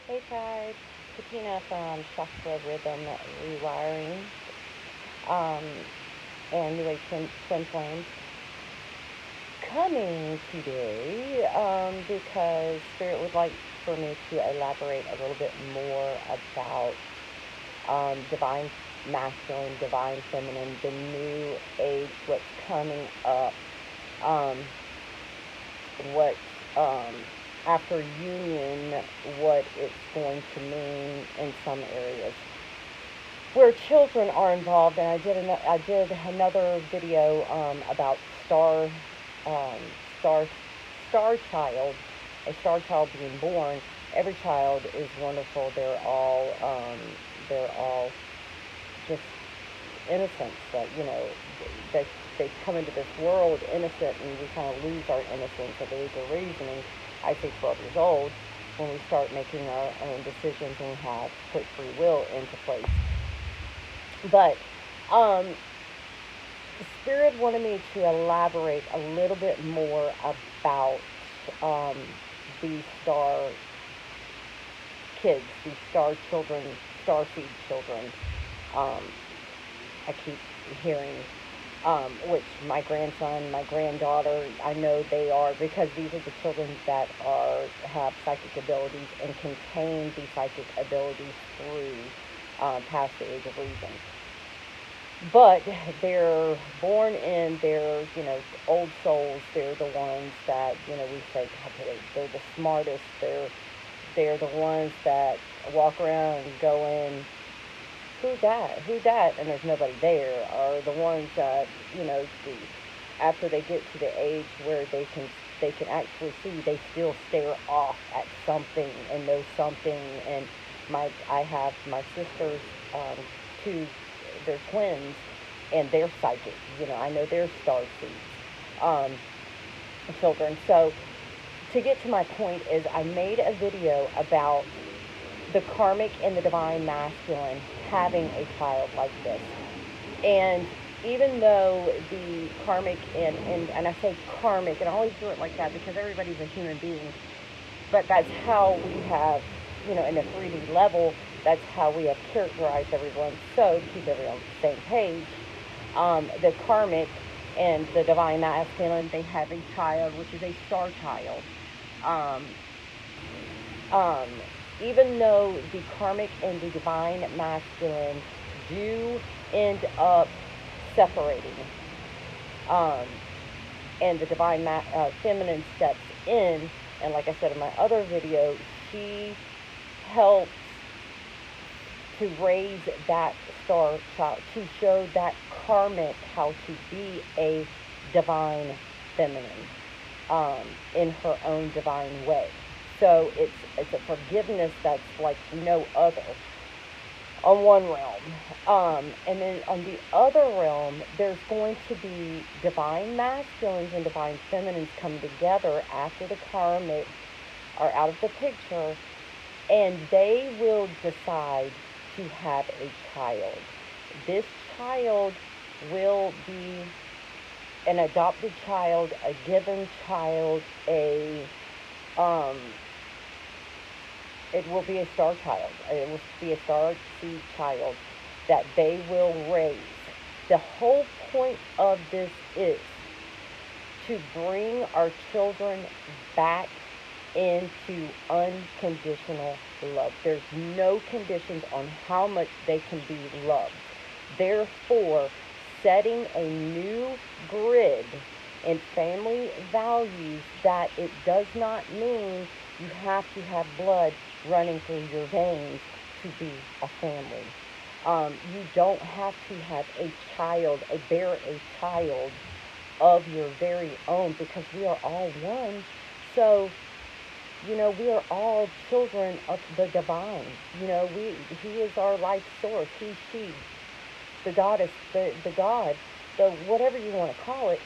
Hey Tide, Katina from Chakra Rhythm Rewiring um, and New Age Twin Flames. Coming today because Spirit would like for me to elaborate a little bit more about divine masculine, divine feminine, the new age, what's coming up, um, what um, after union, what it's going to mean in some areas where children are involved. And I did another video about um, star star child, a star child being born. Every child is wonderful. They're all just innocence. That they come into this world innocent, and we kind of lose our innocence or lose our reasoning. I say 12 years old when we start making our own decisions and we have put free will into place. But um, Spirit wanted me to elaborate a little bit more about um, these star kids, these star children, star seed children. Um, I keep hearing, which my grandson, my granddaughter, I know they are, because these are the children that have psychic abilities and contain these psychic abilities through past the age of reason. But they're born in, they're old souls. They're the ones that, we say, God, they're the smartest. They're the ones that walk around and go in, who that, and there's nobody there, are the ones that, after they get to the age where they can actually see, they still stare off at something and know something. And I have my sisters, two, they're twins, and they're psychic. I know they're star seeds, um, children. So to get to my point is, I made a video about the karmic and the divine masculine having a child like this. And even though the karmic and I say karmic, and I always do it like that because everybody's a human being, but that's how we have, in a 3D level, that's how we have characterized everyone. So to keep everyone on the same page, the karmic and the divine masculine, they have a child, which is a star child. Um, um, Even though the karmic and the divine masculine do end up separating, um, and the feminine steps in, and like I said in my other video, she helps to raise that star child, to show that karmic how to be a divine feminine, in her own divine way. So it's a forgiveness that's like no other on one realm. And then on the other realm, there's going to be divine masculines and divine feminines come together after the karmic are out of the picture, and they will decide to have a child. This child will be an adopted child, a given child, um, it will be a star child. It will be a star seed child that they will raise. The whole point of this is to bring our children back into unconditional love. There's no conditions on how much they can be loved. Therefore, setting a new grid in family values, that it does not mean you have to have blood running through your veins to be a family. You don't have to have bear a child of your very own, because we are all one. So, we are all children of the divine. He is our life source. He, she, the goddess, the God, the whatever you want to call it,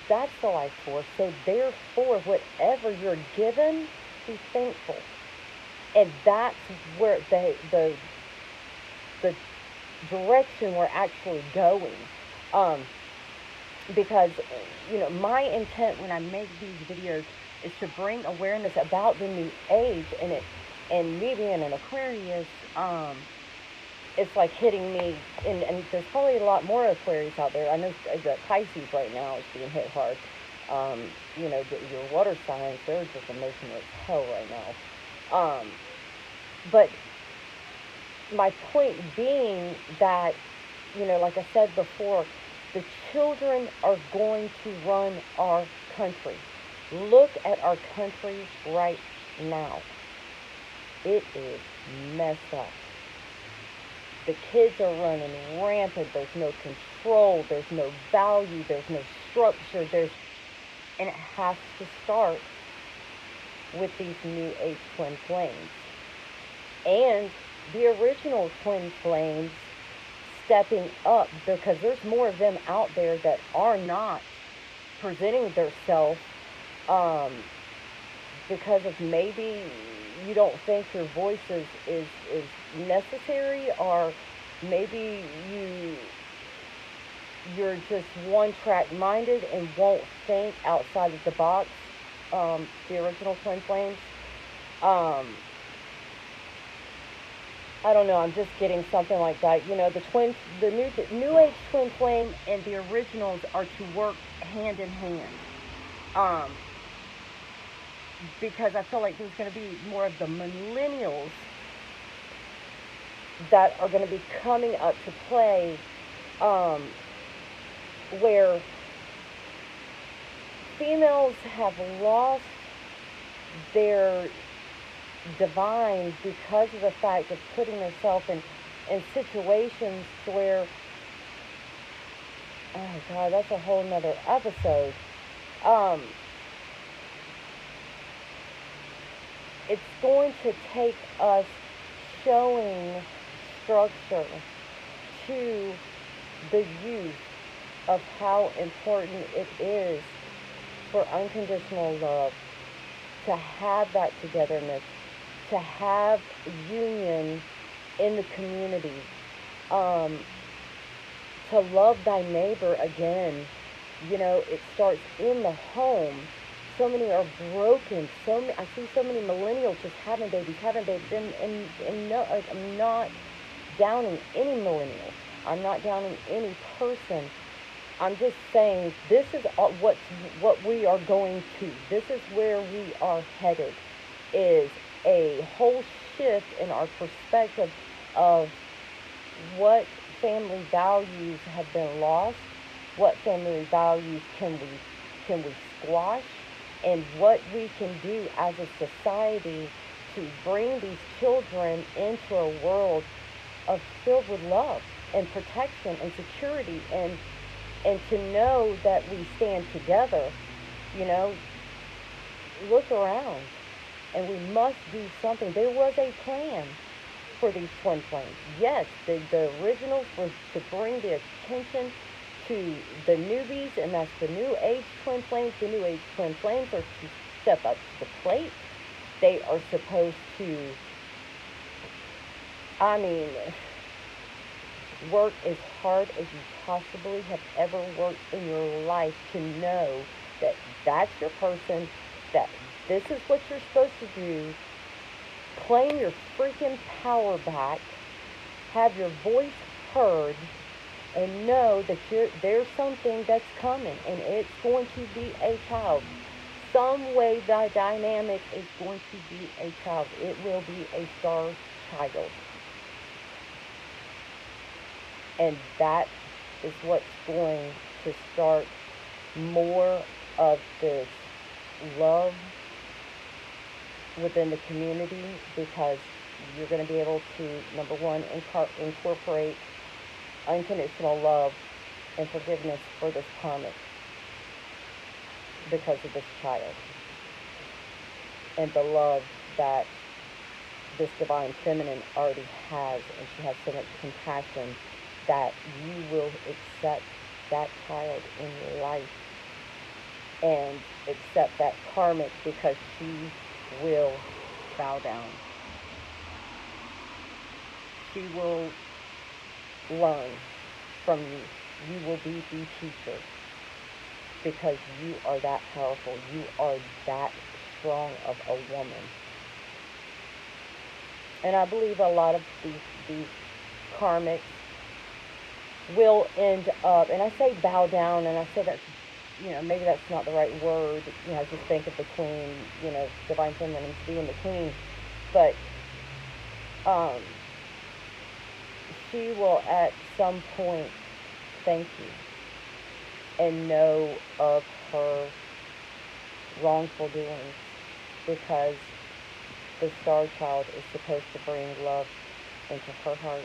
that's the life force. So therefore, whatever you're given, be thankful. And that's where the direction we're actually going. Because, my intent when I make these videos is to bring awareness about the new age, And me being an Aquarius, it's like hitting me, and there's probably a lot more Aquarius out there. I know that Pisces right now is being hit hard. Your water signs, they're just emotional as hell right now. But my point being that, like I said before, the children are going to run our country. Look at our country right now. It is messed up. The kids are running rampant. There's no control. There's no value. There's no structure. And it has to start with these new age twin flames. And the original twin flames stepping up, because there's more of them out there that are not presenting themselves because of maybe you don't think your voice is necessary, or maybe you're just one track minded and won't think outside of the box. The original twin flames. I don't know. I'm just getting something like that. The new age twin flame and the originals are to work hand in hand. Um, because I feel like there's going to be more of the millennials that are going to be coming up to play, where females have lost their divine because of the fact of putting themselves in situations where, oh God, that's a whole nother episode. It's going to take us showing structure to the youth of how important it is for unconditional love, to have that togetherness, to have union in the community, to love thy neighbor again. It starts in the home. So many are broken. I see so many millennials just having babies, and no, I'm not downing any millennial. I'm not downing any person. I'm just saying this is what we are going to. This is where we are headed. Is a whole shift in our perspective of what family values have been lost, what family values can we squash, and what we can do as a society to bring these children into a world filled with love and protection and security, and to know that we stand together. Look around, and we must do something. There was a plan for these twin flames. Yes, the originals was to bring the attention to the newbies, and that's the new age twin flames. The new age twin flames are to step up to the plate. They are supposed to, work as hard as you possibly have ever worked in your life to know that that's your person, that this is what you're supposed to do. Claim your freaking power back. Have your voice heard. And know that there's something that's coming, and it's going to be a child. Some way the dynamic is going to be a child. It will be a star child. And that is what's going to start more of this love within the community, because you're going to be able to, number one, incorporate unconditional love and forgiveness for this karmic because of this child, and the love that this divine feminine already has, and she has so much compassion that you will accept that child in your life and accept that karmic, because she will bow down. She will learn from you. You will be the teacher, because you are that powerful. You are that strong of a woman. And I believe a lot of these karmics will end up, and I say bow down, and I say that's, maybe that's not the right word. Just think of the queen, divine feminine being the queen, but um, she will at some point thank you and know of her wrongful doings, because the star child is supposed to bring love into her heart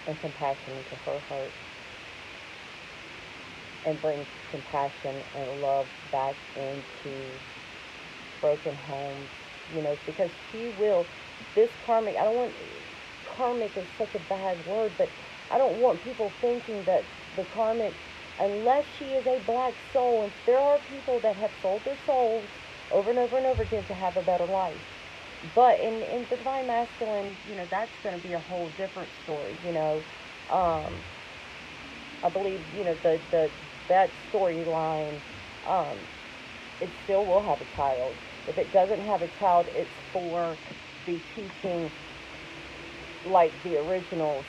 and compassion into her heart, and bring compassion and love back into broken homes, because she will, this karmic, I don't want, karmic is such a bad word, but I don't want people thinking that the karmic, unless she is a black soul, and there are people that have sold their souls over and over and over again to have a better life. But in the divine masculine, that's going to be a whole different story, I believe, that storyline, um, it still will have a child. If it doesn't have a child, it's for the teaching, like the originals,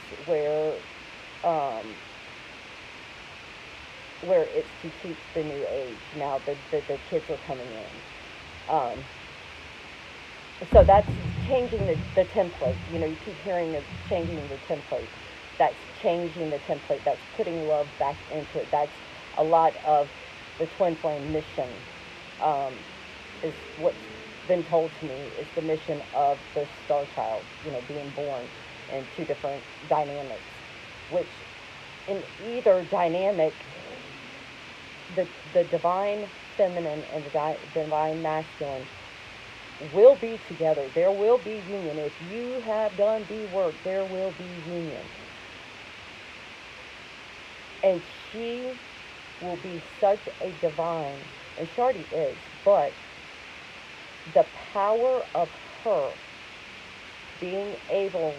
um, where it's to teach the new age. Now the kids are coming in. So that's changing the template. You keep hearing of changing the template. That's changing the template. That's putting love back into it. That's a lot of the twin flame mission, is what's been told to me is the mission of the star child, being born in two different dynamics, which in either dynamic, the divine feminine and the divine masculine will be together. There will be union. If you have done the work, there will be union. And she will be such a divine, and Shardy is, but the power of her being able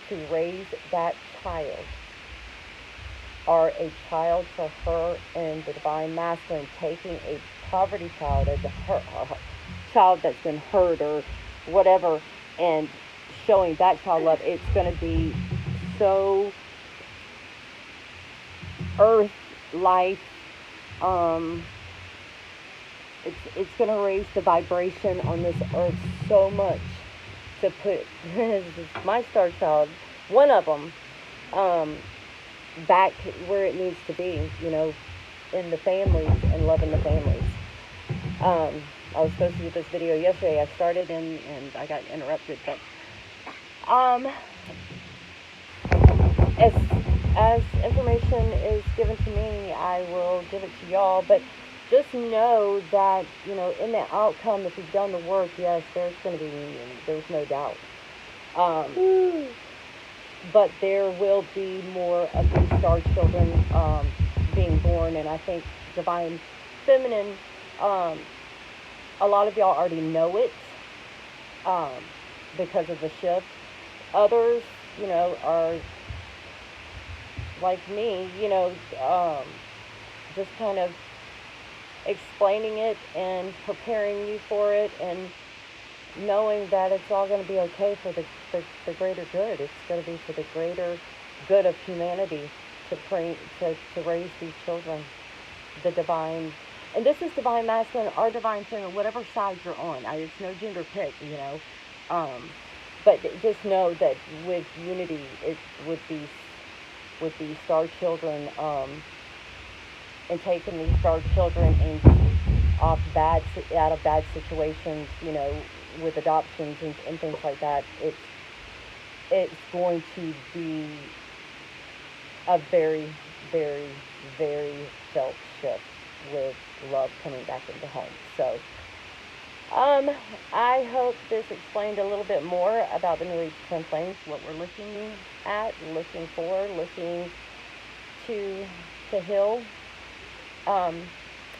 to raise that child, or a child for her and the divine masculine, taking a poverty child, a child that's been hurt or whatever, and showing that child love, it's going to be so earth life. It's going to raise the vibration on this earth so much to put my star child, one of them, back where it needs to be, in the families and loving the families. I was supposed to do this video yesterday. I started and I got interrupted, but as information is given to me, I will give it to y'all. But just know that, in the outcome, if you've done the work, yes, there's going to be union. There's no doubt. But there will be more of these star children being born, and I think divine feminine, a lot of y'all already know it because of the shift. Others, are like me, just kind of explaining it and preparing you for it, and knowing that it's all going to be okay for the greater good. It's going to be for the greater good of humanity to raise these children, the divine. And this is divine masculine or divine feminine, whatever side you're on. It's no gender pick, but just know that with unity, it's with these star children, and taking these star children out of bad situations, with adoptions and things like that. It's going to be a very, very, very felt shift with love coming back into homes. So I hope this explained a little bit more about the New Age twin flames, what we're looking at, looking for, looking to heal.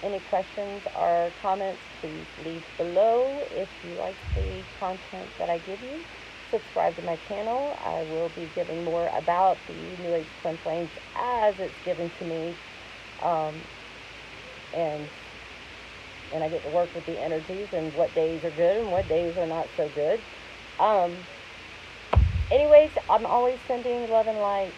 Any questions or comments, please leave below. If you like the content that I give you, subscribe to my channel. I will be giving more about the New Age twin flames as it's given to me, and I get to work with the energies and what days are good and what days are not so good. Um, anyways, I'm always sending love and light